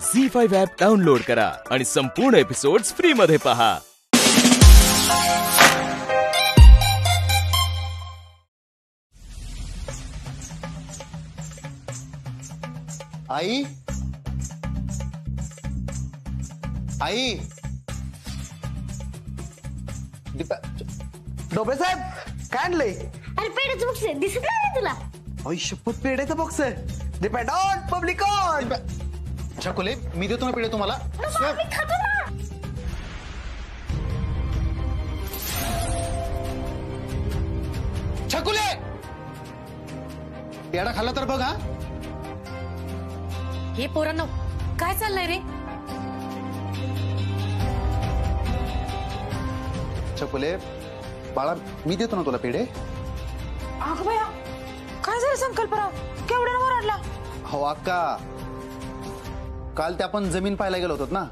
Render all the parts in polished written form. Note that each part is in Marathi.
झी5 ॲप डाउनलोड करा आणि संपूर्ण एपिसोड्स फ्री मध्ये पहा। आई आई डोबे साहेब काय आणलंय? अरे पेढ्याचं बॉक्स आहे, दिसत नाही तुला? आई शपथ पेढ्याचा बॉक्स आहे। Depend on public on. छकुले मी देतो ना पेढे तुम्हाला। आम्ही खातो ना। छकुले पेढा खाल्ला तर बघा। हे पोरांनो काय चाललंय रे? छकुले बाळा मी देतो ना तुला पेढे। अगं बाया काय झालं संकल्पराव? केवढ्यानं ओरडला? हो अक्का काल ते आपण जमीन पाहायला गेलो होतो ना,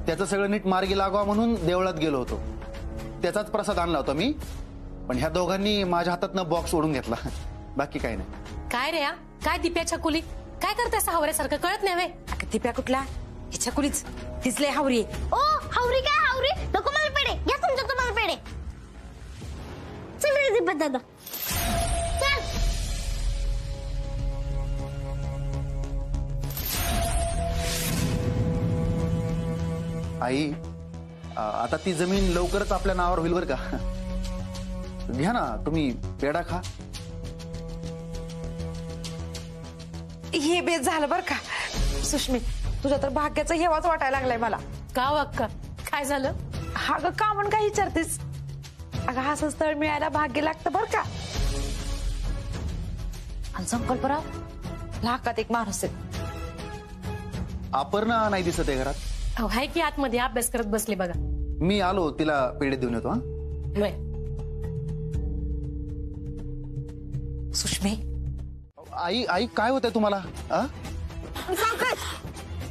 त्याचं सगळं नीट मार्गी लागावं म्हणून देवळात गेलो होतो। त्याचाच प्रसाद आणला होता मी, पण ह्या दोघांनी माझ्या हातातनं बॉक्स ओढून घेतला, बाकी काही नाही। काय रे या काय दिप्या छकुली काय करताय हावऱ्यासारखं? कळत नाही वे? दिप्या कुठला? हे छकुलीच तिचले हावरी। ओ हावरी काय हावरी? नको मला पेढे, घ्या तुमच्या तुम्हाला पेढे। चल रे दीपक दादा चल। आई आता ती जमीन लवकरच आपल्या नावावर होईल बर का। घ्या ना तुम्ही पेढा खा। हे बेस झालं बर का सुष्मी, तुझ्या तर भाग्याचा हेवाच वाटायला लागलाय मला। का अक्का काय झालं? हा ग का म्हणून काय विचारतेस? अगं असं स्थळ मिळायला भाग्य लागतं बर का। आणि संकल्पराव लाखात एक माणूस आहे। अपर्णा नाही दिसत आहे घरात? हो हाय की आतमध्ये अभ्यास करत बसले बघा। मी आलो तिला पेढे देऊन येतो। हा होय सुष्मी आई आई काय होतंय तुम्हाला?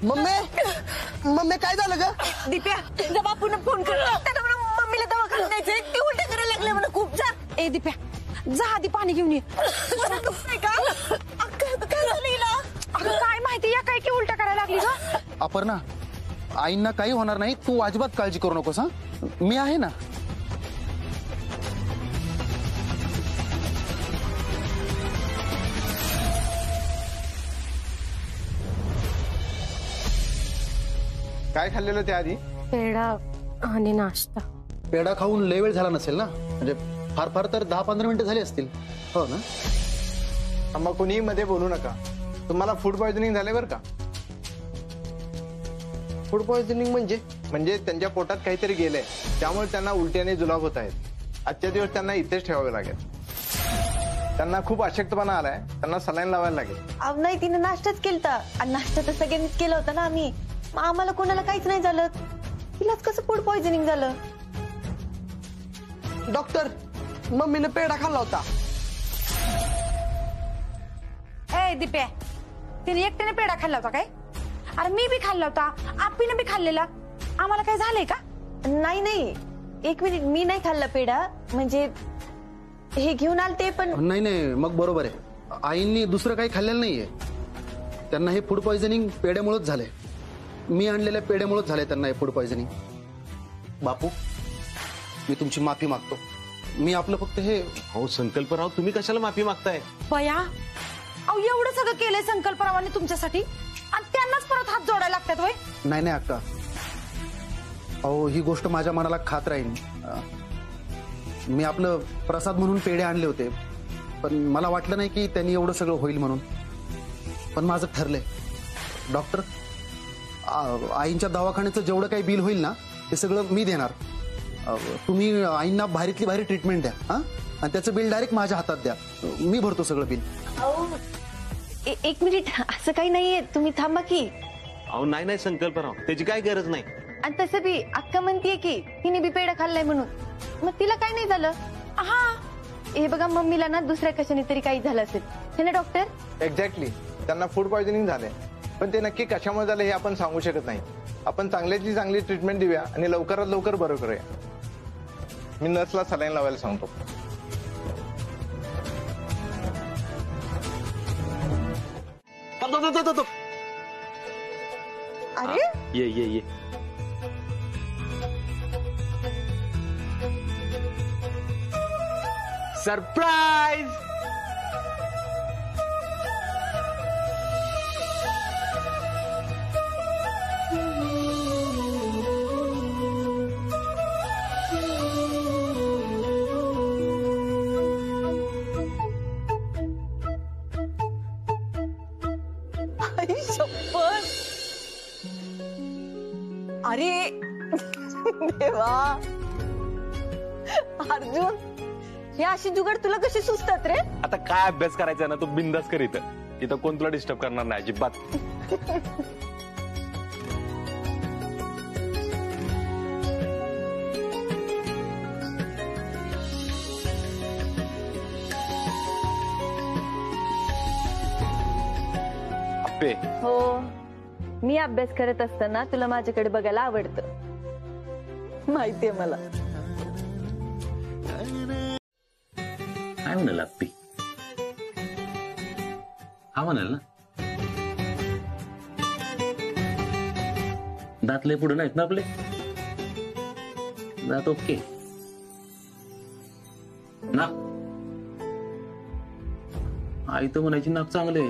मम्मी काय झालं ग? दिप्या जब आपण फोन कर मम्मीला दवाखान्यात न्यायचंय, ती उलट्या करायला लागले म्हणा खूप। जा ए दिप्या जा आधी पाणी घेऊन ये। काय माहिती या काय की उलट्या करायला लागली ग? अपर्णा आईंना काही होणार नाही, तू अजिबात काळजी करू नकोस। हा मी आहे ना। काय खाल्लेलं त्या आधी? पेढा आणि नाश्ता। पेढा खाऊन लय वेळ झाला नसेल ना, म्हणजे फार फार तर 10-15 मिनिटं झाली असतील। हो ना? मग कोणीही मध्ये बोलू नका, तुम्हाला फूड पॉइझनिंग झाले बरं का? फूड पॉइझनिंग म्हणजे त्यांच्या पोटात काहीतरी गेलंय, त्यामुळे त्यांना उलट्याने जुलाब होत आहेत। आजच्या दिवस त्यांना इथेच ठेवावे लागेल। त्यांना खूप अशक्तपणा आलाय, त्यांना सलाईन लावायला लागेल। नाही तिने नाश्ताच केलता आणि नाश्ता तर सगळ्यांनीच केला होता ना आम्ही, आम्हाला कोणाला काहीच नाही झालं, तिलाच कसं फूड पॉइझनिंग झालं? डॉक्टर मम्मीने पेढा खाल्ला होता। ए दिप्या तिने एकट्याने पेढा खाल्ला होता काय? अरे मी बी खाल्ला होता, आपीने बी खाल्लेला, आम्हाला काय झालंय का? नाही एक मिनिट, मी नाही खाल्ला पेढा, म्हणजे हे घेऊन आलते पण। नाही मग बरोबर आहे, आईंनी दुसरं काही खाल्लेलं नाहीये, त्यांना हे फूड पॉइझनिंग पेढ्यामुळेच झालंय। मी आणलेल्या पेढ्यामुळेच झालंय त्यांना हे फूड पॉइझनिंग। बापू मी तुमची माफी मागतो, मी आपलं फक्त हे। हो संकल्पराव तुम्ही कशाला माफी मागताय? बया अहो एवढं सगळं केलंय संकल्परावाने तुमच्यासाठी आणि त्यांनाच परत हात जोडायला लागतात होय? नाही अक्का, अहो ही गोष्ट माझ्या मनाला खात राहील। मी आपलं प्रसाद म्हणून पेढे आणले होते, पण मला वाटलं नाही की त्यांनी एवढं सगळं होईल म्हणून। पण माझं ठरलंय डॉक्टर, आईंच्या दवाखान्याचं जेवढं काही बिल होईल ना ते सगळं मी देणार। तुम्ही आईंना भारीतली भारी ट्रीटमेंट द्या हा, आणि त्याचं बिल डायरेक्ट माझ्या हातात द्या, मी भरतो सगळं बिल। एक मिनिट, असं काही नाहीये, तुम्ही थांबा की। अहो नाही संकल्पराव त्याची काय गरज नाही। आणि तसं बी अक्का म्हणतीये की तिने बी पेढा खाल्लाय म्हणून, मग तिला काय नाही झालं? हा हे बघा मम्मीला ना दुसऱ्या कशाने तरी काही झालं असेल हे ना डॉक्टर? एक्झॅक्टली, त्यांना फूड पॉइझनिंग झालंय, पण ते नक्की कशामुळे झालं हे आपण सांगू शकत नाही। आपण चांगल्याची चांगली ट्रीटमेंट देऊया आणि लवकरात लवकर बरं करूया। मी नर्सला सलाईन लावायला सांगतो। अरे ये ये ये. सरप्राईज. आई शपथ. अरे देवा अर्जुन, हे अशी जुगाड तुला कशी सुचतात रे? आता काय अभ्यास करायचा ना, तू बिंदास कर. इथं कोण तुला डिस्टर्ब करणार नाही अजिबात. अप्पे, हो, मी अभ्यास करत असताना तुला माझ्याकडे बघायला आवडतं, माहितीये मला. काय म्हणाल अप्पी? हा म्हणाल ना. दात लय पुढे नाहीत ना आपले. दात ओके ना. आई तर म्हणायची नाक चांगले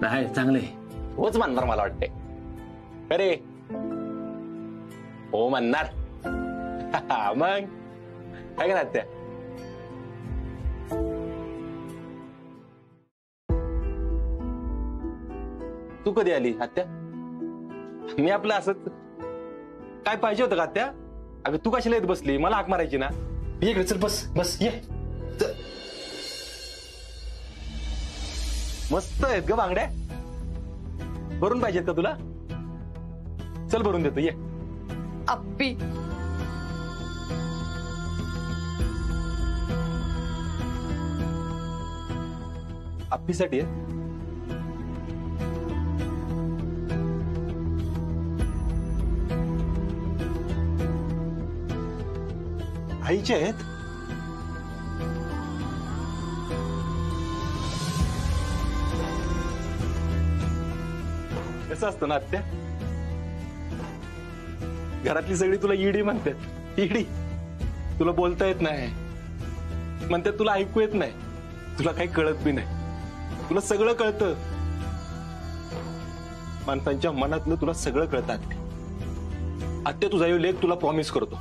नाही. चांगले होच म्हणणार मला वाटते. अरे हो म्हणणार. मग काय का त्या तू कधी आली आत्या? मी आपलं असंच. काय पाहिजे होतं का आत्या? अगं तू कशाला येत बसली? मला हाक मारायची ना. ये इकडे, चल बस बस ये. मस्त आहेत ग बांगड्या. भरून पाहिजेत का तुला? चल भरून देतो ये. अप्पी अप्पीसाठी आहे. आईचे आहेत. कसं असतं ना आत्या, घरातली सगळी तुला ईडी म्हणतात. ईडी. तुला बोलता येत नाही म्हणतात, तुला ऐकू येत नाही, तुला काही कळत बी नाही. तुला सगळं कळतं. माणसांच्या मनातलं तुला सगळं कळतं आत्या. आत्या तुझा लेख तुला प्रॉमिस करतो,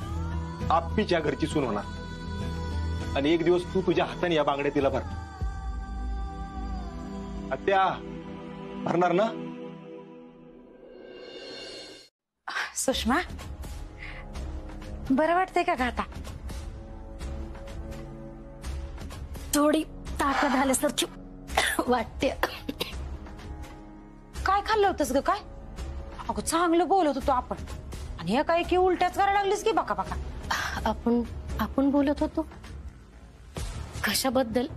आप्पीच्या घरची सून होणार. आणि एक दिवस तू तुझ्या हाताने या बांगड्या तिला भर. आत्या भरणार ना? सुषमा, बरं वाटतंय का आता? थोडी ताकद आल्यासारखी वाटते. काय खाल्लं होतंस ग? काय अगं चांगलं बोलत होतो आपण, आणि हे काय की उलट्याच करायला लागलीस की बका बका. आपण बोलत होतो कशाबद्दल?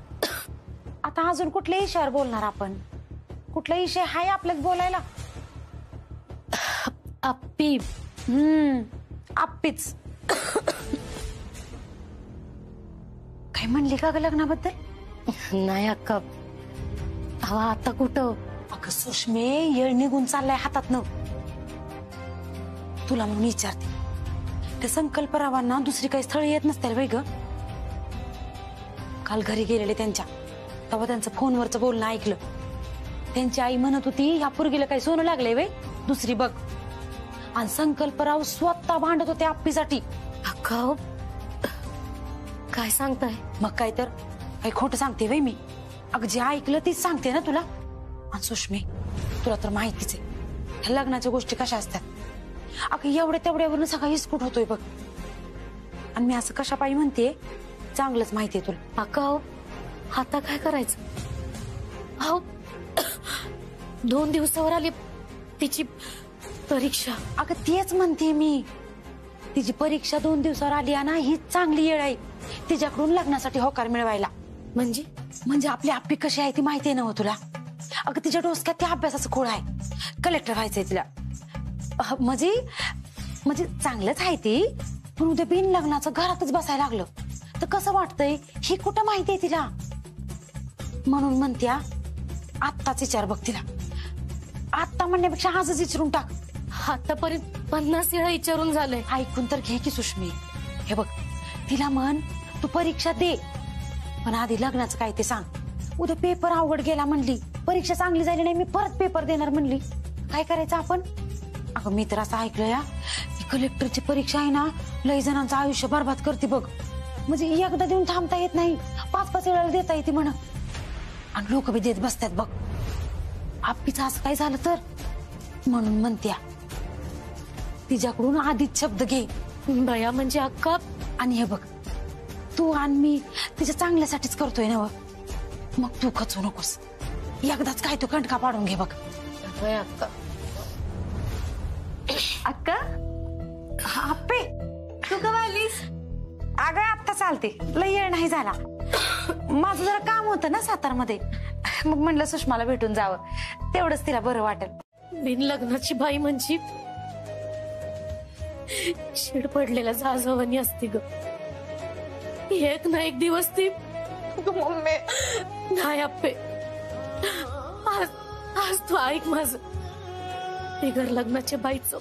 आता अजून कुठल्या विषयावर बोलणार आपण? कुठला विषय हाय आपल्यात बोलायला? अप्पी. आप्पीच. काय म्हणली का ग लग्नाबद्दल? नाही अक्का, हवा आता कुठं. अगं सुषमे, येळ निघून चाललाय हातातनं. तुला म्हणून विचारते, त्या संकल्परावांना दुसरी काही स्थळ येत नसतील बाई ग? काल घरी गेलेले त्यांच्या, तेव्हा त्यांचं फोनवरचं बोलणं ऐकलं. त्यांची आई म्हणत होती, ह्या पोरगीला काही सोनं लागलंय वे, दुसरी बघ. आणि संकल्पराव स्वतः भांडत होते आप्पीसाठी. अक्का काय सांगताय? मग काय तर, काही खोटं सांगते वय मी? अगं जे ऐकलं तीच सांगते ना तुला. आणि सुषमे, तुला तर माहितीच आहे ह्या लग्नाच्या गोष्टी कशा असतात. अगं एवढ्या तेवढ्यावरून सगळा विस्फोट होतोय बघ. आणि मी असं कशा पायी म्हणते, चांगलंच माहितीये तुला. अक्का आता काय करायचं? अहो 2 दिवसावर आली तिची परीक्षा. अगं तेच म्हणते मी, तिची परीक्षा 2 दिवसावर आली ना, ही चांगली वेळ आहे तिच्याकडून लग्नासाठी होकार मिळवायला. म्हणजे आपली आप्पी कशी आहे ती माहिती आहे ना हो तुला? अगं तिच्या डोसक्यात त्या अभ्यासाचं खोळ आहे, कलेक्टर व्हायचंय तिला. म्हणजे चांगलंच आहे ती, पण उद्या बिन लग्नाचं घरातच बसायला लागलं तर कसं वाटतंय ही कुठं माहितीये तिला? म्हणून म्हणत्या आत्ताच विचार बघ तिला. आता म्हणण्यापेक्षा आजच विचारून टाक. आतापर्यंत 50 वेळा विचारून झालंय. ऐकून तर घे की सुष्मी. हे बघ, तिला म्हण तू परीक्षा दे, पण आधी लग्नाचं काय ते सांग. उद्या पेपर अवघड गेला म्हणली, परीक्षा चांगली झाली नाही, मी परत पेपर देणार म्हणली, काय करायचं आपण? अगं मी तर असं ऐकलं या, ही कलेक्टरची परीक्षा आहे ना, लई जणांचं आयुष्य बरबाद करते बघ. म्हणजे एकदा देऊन थांबता येत नाही, 5-5 वेळा देता येते म्हण. आणि लोक बी देत बसतात बघ. आपीचं असं काय झालं तर म्हणून म्हणत्या तिच्याकडून आधीच शब्द घे. बया म्हणजे अक्का. आणि हे बघ, तू आणि मी तिच्या चांगल्यासाठीच करतोय ना, मग तू खचू नकोस. एकदाच काय तू कंटका पाडून घे बघ. अक्का. अक्का आप्पे, तू कवा आलीस? अगं आत्ता चालते, लई वेळ नाही झाला. माझं जरा काम होतं ना सातारमध्ये, मग म्हणलं सुषमाला भेटून जावं, तेवढंच तिला बरं वाटेल. बिन लग्नाची बाई म्हणजे शिड पडलेल्या जाजवानी असते ग. एक ना एक दिवस ती मम्मी नाही आप्पे. आज तू ऐक माझं. बिगर लग्नाच्या बाईचं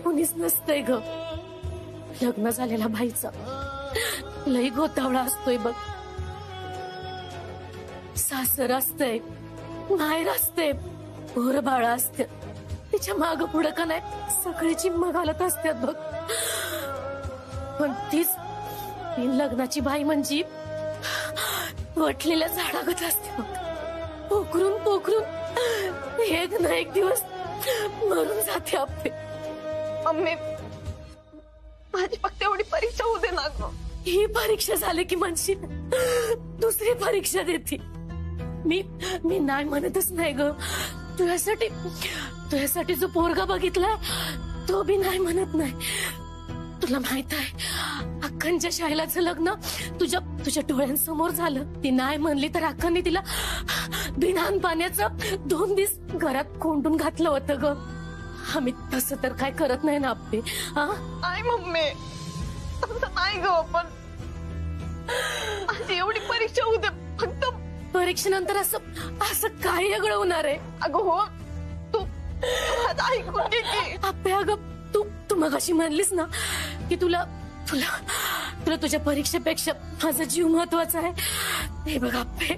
कुणीच नसतंय ग. लग्न झालेल्या बाईचा लई गोतावळा असतोय बघ. सासर असतंय, माहेर असते, पोर बाळ असते, तिच्या माग पुढं का नाही सगळी चिम्मा घालत असतात बघ. पण तीच बिन लग्नाची बाई म्हणजे वटलेल्या झाडागत असते बघ. पोखरून पोखरून एक ना एक दिवस मरून जाते आप्पे. मम्मी माझी फक्त एवढी परीक्षा होऊ दे ना ग. ही परीक्षा झाली की म्हणशील दुसरी परीक्षा देते. मी नाही म्हणतच नाही ग. तुझ्यासाठी जो पोरगा बघितलाय तो बी नाही म्हणत नाही. तुला माहित आहे अक्कांच्या शाळेलाचं लग्न तुझ्या डोळ्यांसमोर झालं. ती नाही म्हणली तर अक्कांनी तिला बिनान पाण्याचं 2 दिवस घरात कोंडून घातलं होतं ग. आम्ही तसं तर काय करत नाही ना आप्पे. नाही मम्मी तसं नाही ग. पण माझी एवढी परीक्षा होऊ दे फक्त. परीक्षेनंतर असं काय वेगळं होणार आहे? अगं हो, तू ऐकून घे की. आप्पे अगं तू मगाशी म्हणलीस ना की तुला तुझ्या परीक्षेपेक्षा माझा जीव महत्वाचा आहे. हे बघ आप्पे,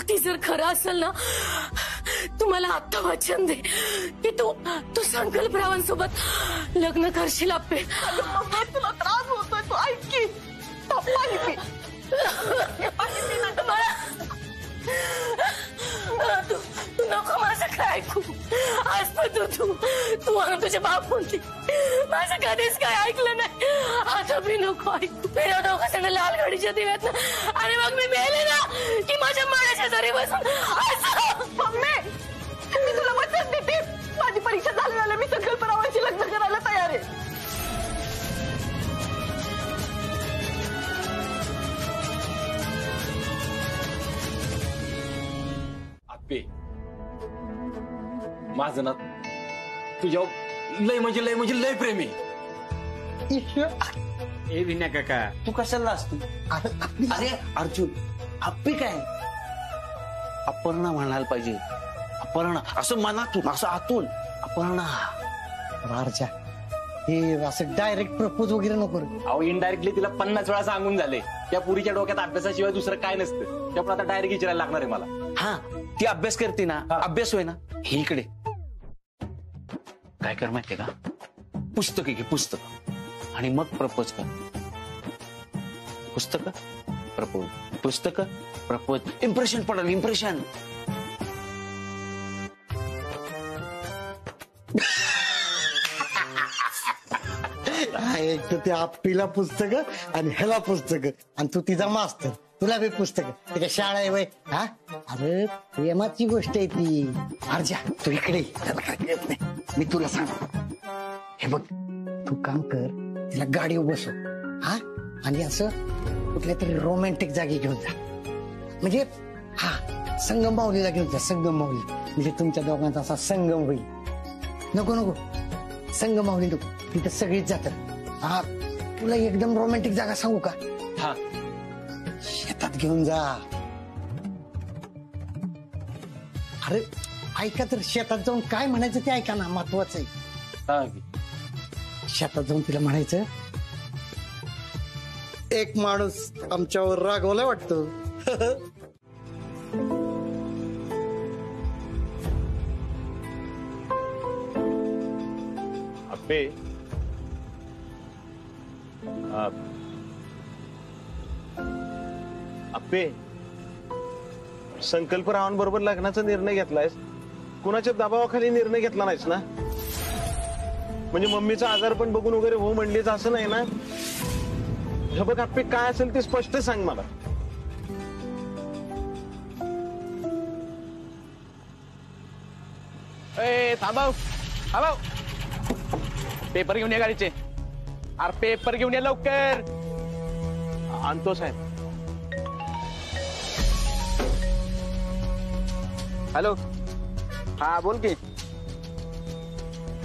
ती जर खरं असेल ना, तू मला आत्ता वचन दे की तू संकल्परावांसोबत लग्न करशील आप्पे. तुला त्रास होतोय, तू ऐक की. पाणी पी. तू नको माझं काय ऐकू. आज पण तू म्हणून तुझ्या बाप म्हणते माझं कधीच काय ऐकलं नाही. आता मी नको ऐकू. मेरा डोकं सगळं लाल गाडीच्या दिव्यात ना, आणि मग मी मेले ना की माझ्या माळ्याच्या शेजारी बसून. मम्मी मी तुला वचन देते, माझी परीक्षा झाली मी संकल्परावांशी लग्न करायला तयार आहे. माझं ना तुझ्या लय म्हणजे लय प्रेम आहे. ए विन्या काका, तू कशाला असतो? अरे अर्जुन, आप्पी काय अपर्णा म्हणायला पाहिजे. अपर्णा असं मनातून, असं आतून अपर्णा. अर्जा, हे असं डायरेक्ट प्रपोज वगैरे नको. अहो इनडायरेक्टली तिला 50 वेळा सांगून झाले. त्या पुरीच्या डोक्यात अभ्यासाशिवाय दुसरं काय नसतं. त्यामुळे आता डायरेक्ट विचारायला लागणार आहे मला. हा, ती अभ्यास करते ना, अभ्यास होय ना. हे इकडे काय कर माहितीये का, पुस्तक घे, पुस्तक, आणि मग प्रपोज कर. पुस्तक प्रपोज, पुस्तक प्रपोज. इम्प्रेशन पडेल, इम्प्रेशन. एक तर ते आप्पीला पुस्तक आणि ह्याला पुस्तक, आणि तू तिचा मास्तर, तुला बी पुस्तक. त्याच्या शाळा आहे वय. हा, अरे प्रेमाची गोष्ट आहे ती. अर्जा तू इकडे, त्याला काय कळत नाही. मी तुला सांग, हे बघ, तू काम कर, तिला गाडीवर बसव, हा, आणि असं कुठल्या तरी रोमॅन्टिक जागी घेऊन जा. म्हणजे हा, संगम माऊलीला घेऊन जा. संगम माऊली म्हणजे तुमच्या दोघांचा असा संगम होईल. नको संगम माऊली नको, तिथं सगळीच जातात. हा, तुला एकदम रोमॅन्टिक जागा सांगू का? हा, शेतात घेऊन जा. अरे ऐका तर शेतात जाऊन काय म्हणायचं ते ऐका ना, महत्वाचं आहे. हा की. शेतात जाऊन तिला म्हणायचं, एक माणूस आमच्यावर रागवलाय वाटतं. अप्पे अप्पे संकल्परावांबरोबर लग्नाचा निर्णय घेतलायस, कुणाच्या दबावाखाली निर्णय घेतला नाहीस ना? म्हणजे मम्मीचा आजार पण बघून वगैरे हो म्हणलीच असं नाही ना? हे बघ अप्पे, काय असेल ते स्पष्ट सांग मला. थांबव थांबव, पेपर घेऊन ये गाडीचे. अरे पेपर घेऊन ये लवकर. आणतो साहेब. हॅलो, हा बोल की.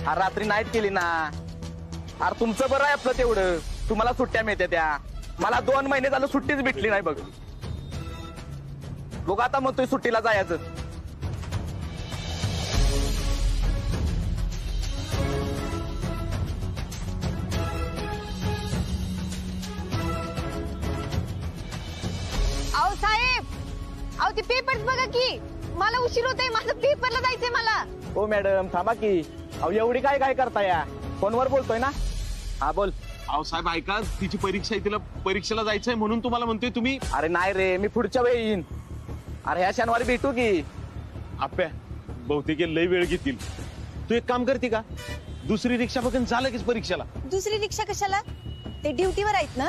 अरे रात्री नाईट केली ना. अरे तुमचं बरं आहे आपलं तेवढं, तुम्हाला सुट्ट्या मिळते त्या. मला 2 महिने झालं सुट्टीच भेटली नाही बघ. बघ आता म्हणतोय सुट्टीला जायचं. अहो साहेब, अहो ते पेपर्स बघा की, मला उशीर होतोय, माझं पेपरला जायचंय मला. हो मॅडम थांबा की. अहो एवढी काय करताय, फोनवर बोलतोय ना. हा बोल. अहो साहेब ऐका, तिची परीक्षा आहे, तिला परीक्षेला जायचंय म्हणून तुम्हाला म्हणतोय तुम्ही. अरे नाही रे, मी पुढच्या वेळी येईन. अरे ह्या शनिवारी भेटू की. आप्या बहुतेक लय वेळ घेतील. तू एक काम करते का, दुसरी रिक्षा बघून झालं की परीक्षेला. दुसरी रिक्षा कशाला? ते ड्युटीवर आहेत ना,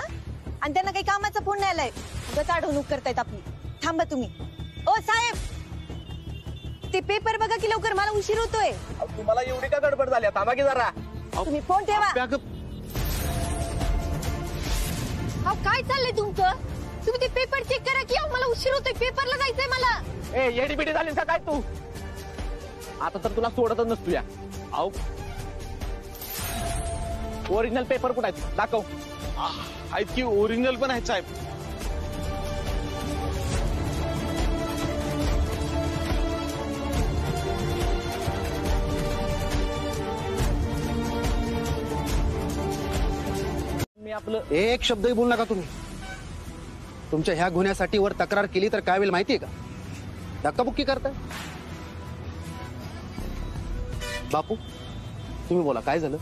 आणि त्यांना काही कामाचा फोन नाही आलाय. उगाच अडवणूक करतायत आपली. थांबा तुम्ही. ओ साहेब, ते पेपर बघा की लवकर, मला उशीर होतोय. तुम्हाला एवढी का गडबड झाली, थांबा की जरा. तुम्ही फोन ठेवा. अहो काय चाललंय तुमचं? तुम्ही ते पेपर चेक करा की. अहो मला उशीर होतोय, पेपरला जायचंय मला. ए येडी बिडी झालीस का काय तू? आता तर तुला सोडतच नसतो या. अहो ओरिजिनल पेपर कुठे आहेत दाखव. आहेत की, ओरिजिनल पण आहेत साहेब. मी आपलं एक शब्दही बोलू नका तुम्ही. तुमच्या ह्या गुन्ह्यासाठी वर तक्रार केली तर काय होईल माहितीये का? धक्काबुक्की करताय. बापू तुम्ही बोला, काय झालं?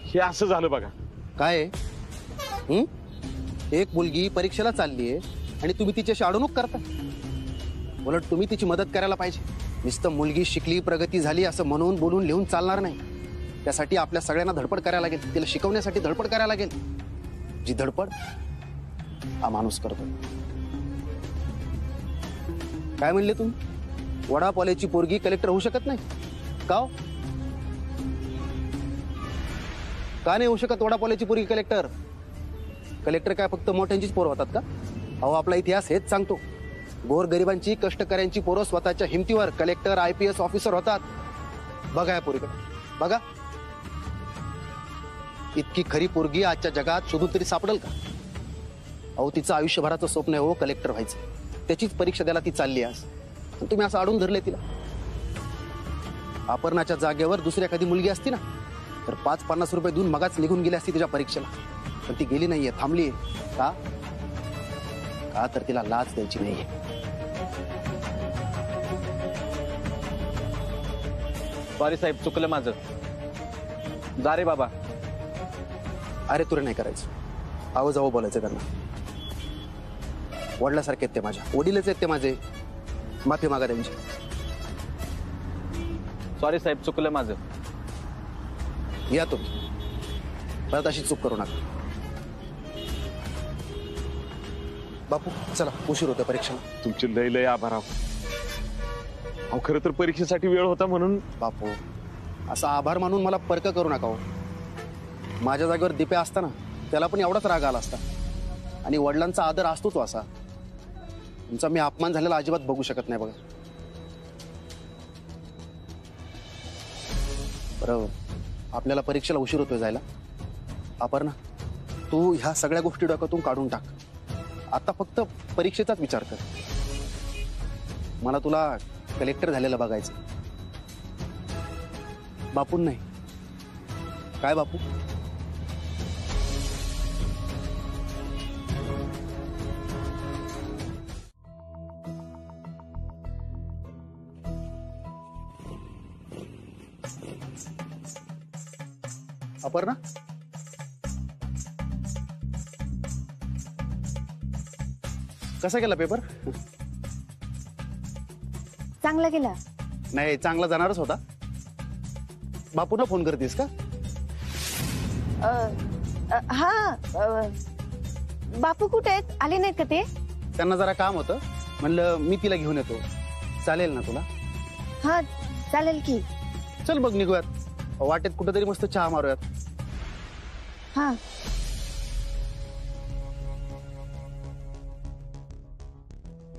हे असं झालं बघा. काय एक मुलगी परीक्षेला चाललीये आणि तुम्ही तिच्याशी अडवणूक करता. उलट तुम्ही तिची मदत करायला पाहिजे. नुसतं मुलगी शिकली, प्रगती झाली असं म्हणून बोलून लिहून चालणार नाही. त्यासाठी आपल्या सगळ्यांना धडपड करायला लागेल. तिला शिकवण्यासाठी धडपड करायला लागेल. जी धडपड हा माणूस करतो. काय म्हणले तुम्ही? वडापावची पोरगी कलेक्टर होऊ शकत नाही का? का नाही होऊ शकत वडापावची पोरगी कलेक्टर? कलेक्टर काय फक्त मोठ्यांचीच पोरं होतात का? अहो आपला इतिहास हेच सांगतो. गोरगरिबांची, कष्टकऱ्यांची पोरं स्वतःच्या हिमतीवर कलेक्टर, IPS ऑफिसर होतात. बघा या पोरीकडे बघा. इतकी खरी पोरगी आजच्या जगात शोधून तरी सापडेल का? अहो तिचं आयुष्यभराचं स्वप्न आहे हो कलेक्टर व्हायचं. त्याचीच परीक्षा द्यायला ती चालली आज. तुम्ही असं अडून धरले तिला. अपर्णाच्या जागेवर दुसरी एखादी मुलगी असती ना तर 5-50 रुपये देऊन मगाच निघून गेली असती तिच्या परीक्षेला. पण ती गेली नाहीये, थांबलीये. का? तर तिला लाच द्यायची नाहीये. सॉरी साहेब, चुकलं माझं. जा रे बाबा. अरे तुरे नाही करायचं. आव जावं बोलायचं त्यांना. वडिलासारखे आहेत ते माझ्या. वडीलच आहेत ते माझे. माफी मागा त्यांची. सॉरी साहेब, चुकलं माझं. या तुम्ही परत अशी चूक करू नका. बापू चला, उशीर होता परीक्षेला. तुमचे लय लय आभार. अहो खरं तर परीक्षेसाठी वेळ होता म्हणून. बापू असा आभार मानून मला पर्क करू नका हो. माझ्या जागेवर दिप्या असताना त्याला पण एवढाच राग आला असता. आणि वडिलांचा आदर असतो तो असा. तुमचा मी अपमान झालेला अजिबात बघू शकत नाही बघा. बरोबर आपल्याला परीक्षेला उशीर होतोय जायला. अपर्णा तू ह्या सगळ्या गोष्टी डोक्यातून काढून टाक. आता फक्त परीक्षेचाच विचार कर. मला तुला कलेक्टर झालेलं बघायचं. बापून नाही. काय बापू? अपर्णा, कसा गेला पेपर? चांगला गेला. नाही, चांगला जाणारच होता. बापूंना फोन करतेस का? हा, बापू कुठे आहेत? आले नाहीत का ते? त्यांना जरा काम होतं, म्हणलं मी तिला घेऊन येतो. चालेल ना तुला? हा चालेल की. चल बघ निघूयात. वाटेत कुठेतरी मस्त चहा मारूयात. हा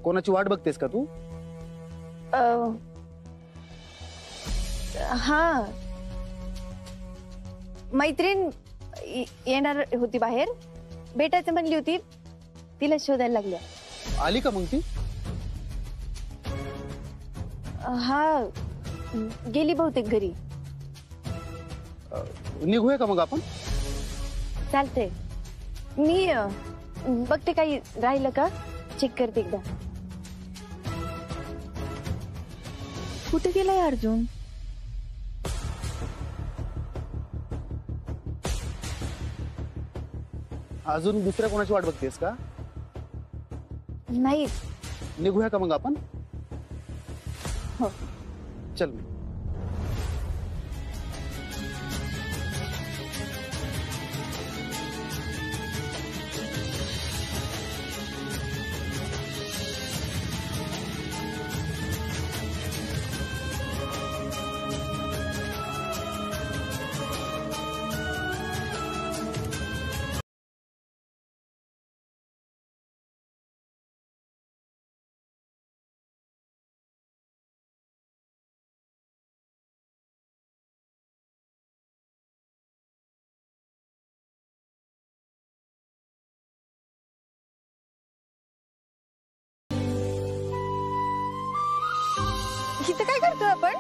कोणाची वाट बघतेस का तू? हा, मैत्रीण येणार होती बाहेर, भेटायचं म्हणली होती, तिला शोधायला लागल्या. आली का मग ती? हा, गेली बहुतेक घरी. निघूया का मग आपण? चालते. मी बघते काही राहिलं का, चेक करते एकदा. कुठे गेलाय अर्जुन? अजून दुसऱ्या कोणाची वाट बघतेस का? नाही. निघूया का मग आपण? हो. चल. इथं काय करतोय आपण?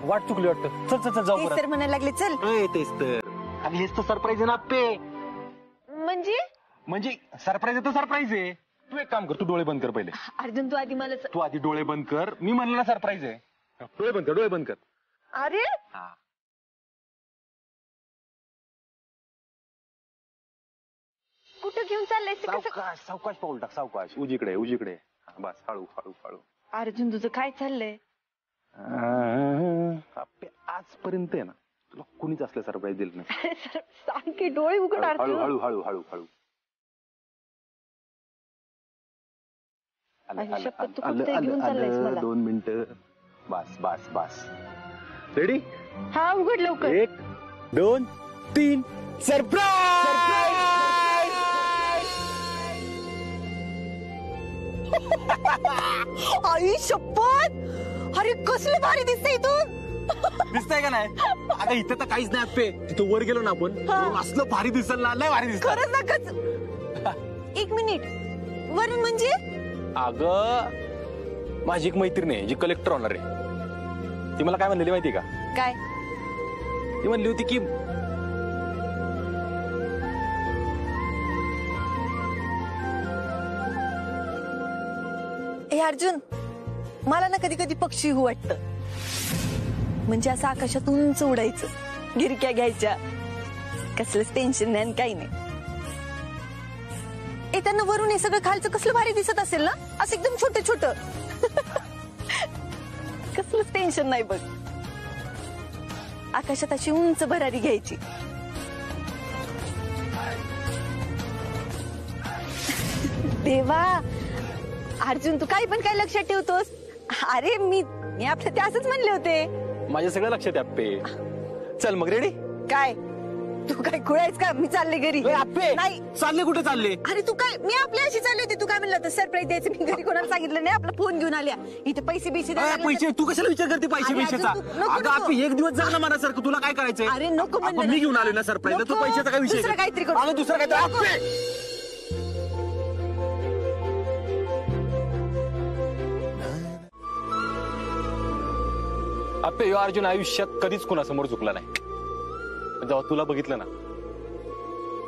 वाट चुकली वाटतं. चल चल चल जाऊ तेच तर म्हणायला लागले. चल. तेच तर. आणि हेच तर सरप्राईज आहे ना आप्पे. म्हणजे सरप्राईज आहे तर सरप्राईज आहे. तू एक काम कर, तू डोळे बंद कर पहिले. अर्जुन, तू आधी मला तू आधी डोळे बंद कर. मी म्हणलं ना सरप्राईज आहे. डोळे बंद कर, डोळे बंद कर. अरे कुठं घेऊन चाललंय? सावकाश सावकाश पाऊल टाक. सावकाश. उजीकडे उजीकडे. बस, हळू हळू हळू. अर्जुन, तुझं काय चाललंय? आप्पे, आजपर्यंत आहे ना तुला कुणीच असलं सरप्राईज दिलं नाही. सांग की, डोळे उघड. हळू अर्जुन, हळू हळू हळू हळू. माझी शपथ, तू कुठे घेऊन चाललायस मला? 2 मिनिटं. बस बस बस. रेडी? हा, उघड लवकर. 1 2 3. सरप्राईज. आई शपथ! अरे कसले भारी दिसते इथून. दिसतंय का नाही? अगं इथं तर काहीच नाही आप्पे. तिथं वर गेलो ना आपण, असलं भारी दिसल ना, लय भारी दिसत. खरंच ना? कच 1 मिनिट. वरून म्हणजे? अगं माझी एक मैत्रीण आहे जी कलेक्टर होणार आहे. ती मला काय म्हणलेली माहिती का? काय? ती म्हणली होती की हे अर्जुन, मला ना कधी कधी पक्षी हो वाटतं. म्हणजे असं आकाशात उंच उडायचं, गिरक्या घ्यायच्या, कसलंच टेन्शन नाही आणि काही नाही. त्यांना वरून हे सगळं खालचं कसलं भारी दिसत असेल ना, असं एकदम छोटे छोट. कसलंच टेन्शन नाही बघ. आकाशात अशी उंच भरारी घ्यायची. देवा, अर्जुन तू काही पण काय लक्षात ठेवतोस? अरे मी आपलं ते असंच म्हणले होते. माझ्या सगळं लक्षात आहे आप्पे. चल मग रेडी? काय? तू काय खुळायच का? मी चालले घरी. नाही चालले कुठे चालले? अरे तू काय, मी आपल्या अशी चालली होती. तू काय म्हणलं होतं सरप्राईज द्यायचं? मी घरी कोणाला सांगितलं नाही. आपला फोन घेऊन आल्या इथे. पैसे पैसे तू कशाला विचार करते पैशाचा? अगं आपली एक दिवस जगणं मनासारखं. तुला काय करायचंय? अरे नको म्हणलं मी घेऊन आलो ना सरप्राईज. तू पैशाचा काय विषय? दुसरं काहीतरी करू. अगं दुसरं काहीतरी. आपे अर्जुन आयुष्यात कधीच कुणासमोर झुकला नाही. जेव्हा तुला बघितलं ना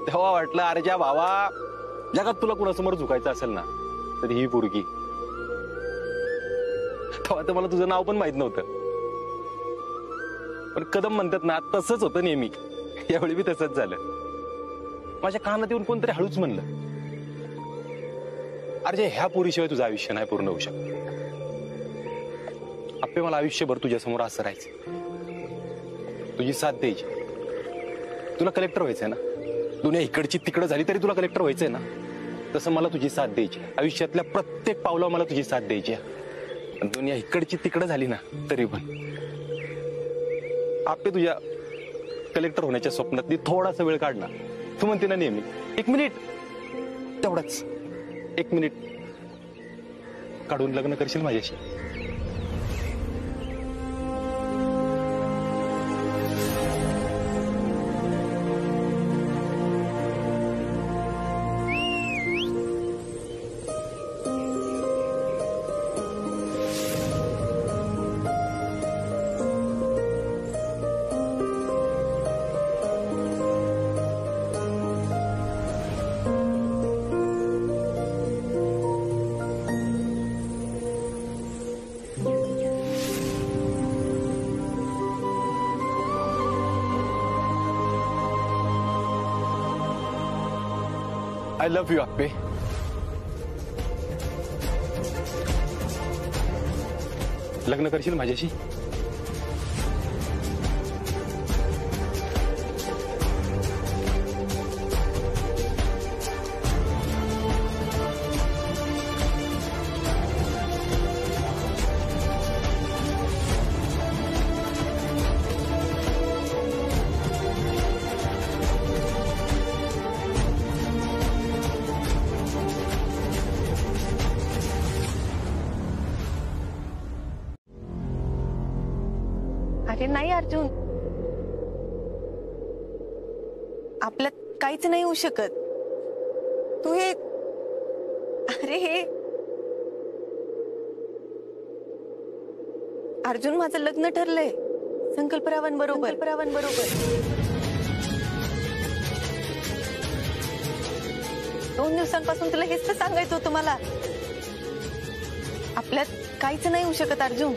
तेव्हा वाटलं अरे ज्या भावा जगात तुला कुणासमोर झुकायचं असेल ना तर ही पोरगी. तेव्हा तर मला तुझं नाव पण माहित नव्हतं. पण कदम म्हणतात ना तसंच होतं नेहमी. यावेळी बी तसंच झालं. माझ्या कानात येऊन कोणतरी हळूच म्हणलं अरे ह्या पोरीशिवाय तुझं आयुष्य नाही पूर्ण होऊ शकत. आपे मला आयुष्यभर तुझ्यासमोर असं राहायचं. तुझी साथ द्यायची. तुला कलेक्टर व्हायचंय ना. दुनिया इकडची तिकडं झाली तरी तुला कलेक्टर व्हायचंय ना. तसं मला तुझी साथ द्यायची. आयुष्यातल्या प्रत्येक पावलावर मला तुझी साथ द्यायची. दुनिया इकडची तिकडं झाली ना तरी पण आपे तुझ्या कलेक्टर होण्याच्या स्वप्नात थोडासा वेळ काढला. तू म्हणते ना नेहमी 1 मिनिट तेवढाच 1 मिनिट काढून लग्न करशील माझ्याशी? I love you, Appe. लग्न करशील माझ्याशी? अरे नाही अर्जुन, आपल्यात काहीच नाही होऊ शकत. तू हे अर्जुन माझं लग्न ठरलंय संकल्परावांबरोबर. 2 दिवसांपासून तुला हेच तर सांगायचं होतं मला. आपल्यात काहीच नाही होऊ शकत अर्जुन.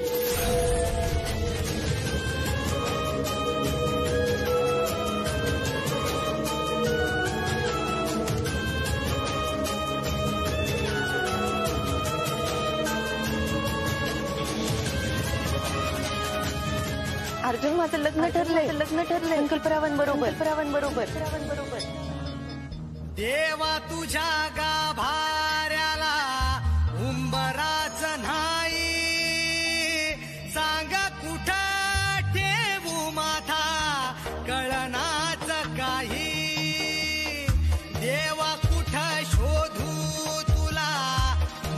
अर्जुन माझं लग्न ठरलंय संकल्परावांबरोबर. देवा तुझ्या गाभाऱ्याला उंबराच नाही, सांग कुठं ठेवू माथा कळनाच काही. देवा कुठं शोधू तुला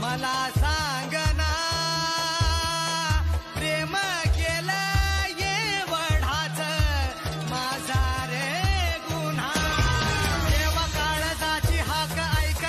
मला सांगना, प्रेम केलं एवढाच माझा रे गुन्हा. देवा काळजाची हाक ऐक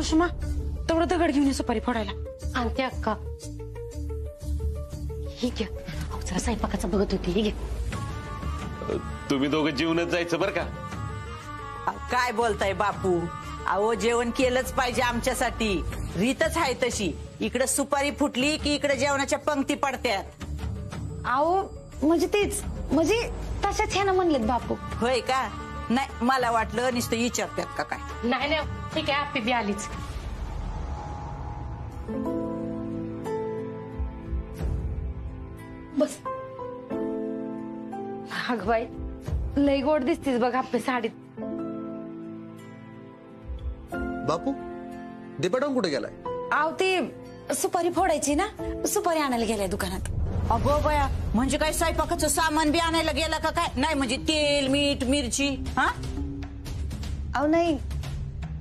सुषमा तेवढं दगड घेऊन ये सुपारी फोडायला. आणते अक्का. ही घ्या. अहो, जरा स्वयंपाकाचं बघत होती. ही घे. तुम्ही दोघं जेवणच जायचं बरं का. काय बोलताय बापू? अहो जेवण केलंच पाहिजे आमच्यासाठी, रीतच आहे तशी. इकडे सुपारी फुटली की इकडे जेवणाच्या पंक्ती पडत्यात. अहो म्हणजे तेच म्हणजे तशाच ह्यानं म्हणलेत बापू. होय का? नाही मला वाटलं नुसतं विचारतात का काय. नाही नाही ठीक आहे. आपली बी आलीच. बस. अग बाई लई गोड दिसतीस बघ आपल्या साडीत. बापू दीपाटन कुठे गेलाय? आव ते सुपारी फोडायची ना, सुपारी आणायला गेलाय दुकानात. अगो बया, म्हणजे काय स्वयंपाकाचं सामान बी आणायला गेला का काय? नाही म्हणजे तेल मीठ मिरची. हा अहो नाही,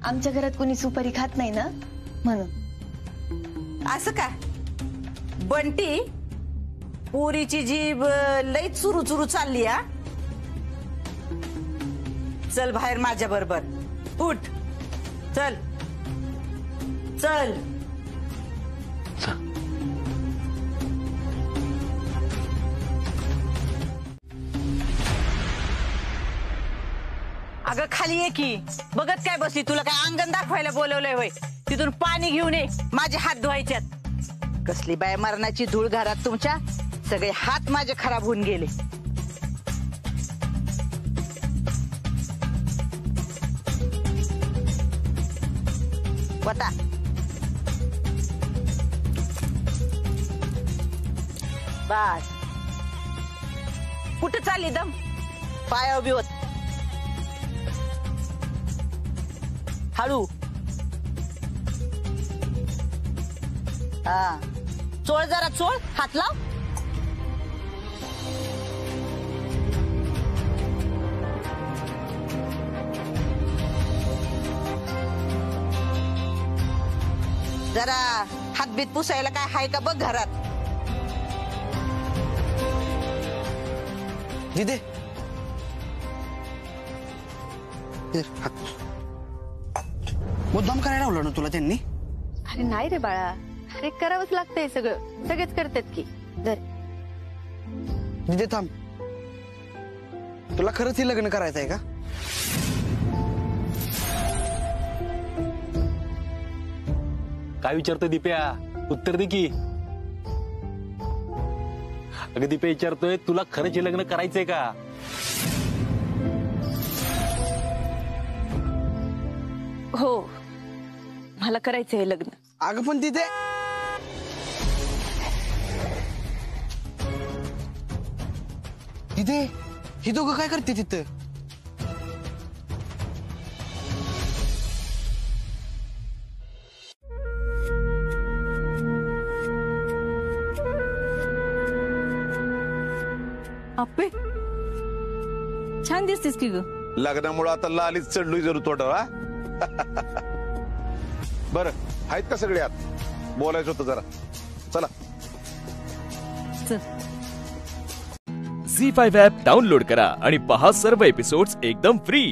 आमच्या घरात कोणी सुपारी खात नाही ना म्हणून. असं का? बंटी पुरीची जीभ लई चुरू चुरू चालली. हा चल बाहेर माझ्या बरोबर. उठ चल चल. अगं खाली ये की. बघत काय बसली? तुला काय अंगण दाखवायला बोलवलंय होय? तिथून पाणी घेऊन ये, माझे हात धुवायच्यात. कसली बाय मरणाची धूळ घरात तुमच्या. सगळे हात माझे खराब होऊन गेले. वता बस. कुठं चालली दम? पाया उभी होत. हळू. हा चोळ जरा चोळ. हात लाव. जरा हातबीत पुसायला काय हाय का बघ घरात. दिदे मुद्दाम करायला लावलं ना तुला त्यांनी? अरे नाही रे बाळा, अरे करावंच लागतंय सगळं. सगळेच करतात की. जर दिदे थांब, तुला खरंच हे लग्न करायचं आहे का? काय विचारतोय दीप्या? उत्तर दे की. अगं दीप्या विचारतोय तुला खरंच हे लग्न करायचंय का? हो मला करायचंय लग्न. अगं पण तिथे तिथे ही दोघं काय करते तिथं? अप्पे छान दिसतेस की ग. लग्नामुळे आता लालीच चढलोय जरूर तोटा. बरं आहेत का सगळे आत? बोलायचं होतं जरा. चला. झी5 ॲप डाउनलोड करा आणि पहा सर्व एपिसोड्स एकदम फ्री.